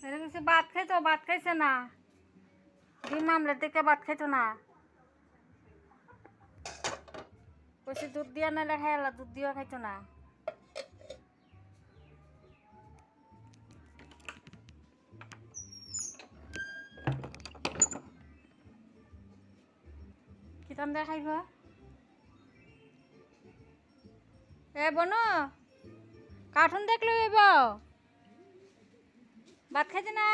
এরা কিছু ভাত খাইতো, ভাত খাইছে না। ডিম আমলেট দেখে ভাত খাইতো না। কইছে দুধ দিয়া নাইলে খাইলা, দুধ দিয়েও খাইতো না। কিতাম দিয়ে খাইব? এ বনু কার্টুন দেখলে হইব, ভাত খাইছে না।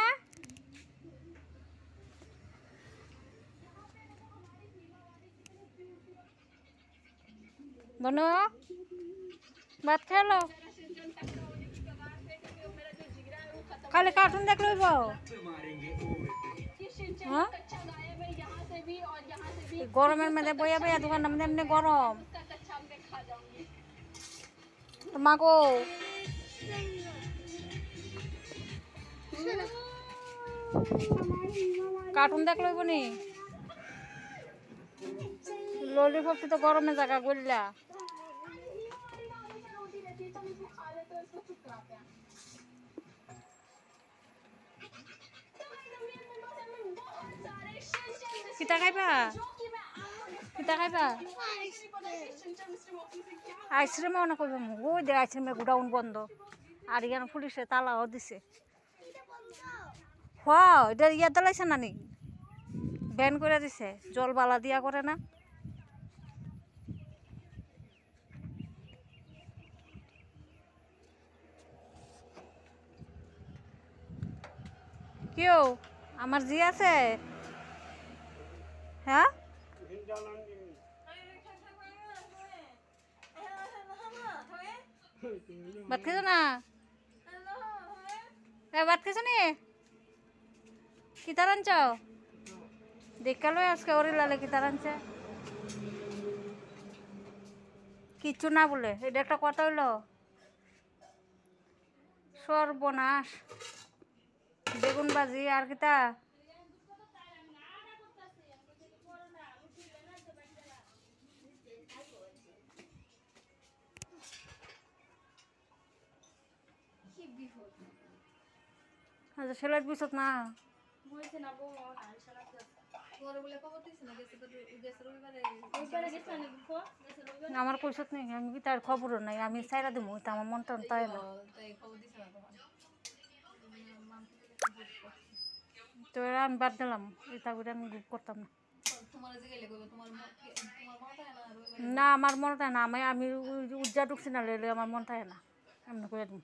বনু ভাত খাইলো, খালি কার্টুন দেখলে হইব। গরমের মধ্যে বইয়া বইয়া দোকান মধ্যে এমনি গরম। তোমাকো কার্টুন দেখলে হইব নি? ললিপপ তো গরমের জায়গা গলিলা। কিতা খাইবা? কিতা খাইবা? আইসক্রিম মনে করবো ওই দে আইসক্রিমের গোডাউন বন্ধ আর ইয়ান পুলিশে তালাও দিছে। হ্যাঁ এটা ইয়া দালাইছে না নি, ব্যান করে দিছে, জল বালা দিয়া করে না। কেউ আমার জি আছে? হ্যাঁ ভাত খাইছো না? ভাত খাইছো নি? কিতা রাঞ্চ দেখালো আজকে ওরে লালে কিতা রাঞ্চে কিচ্ছু না বলে, এটা একটা কথা হইল। সর্বনাশ। বেগুন ভাজি আর কিতা আচ্ছা সেলাই বুঝত না। আমার কইসত নেই, আমি কি তার খবরও নাই, আমি সাইরা দিব আমার মন টন তাই না। তো এরা আমি বাদ দিলাম, এটা করে আমি গ্রুপ করতাম না। না আমার মন থাকে না, আমি উজ্জা ঢুকছি না লেলে আমার মন থাকে না, এমনি করে দিই।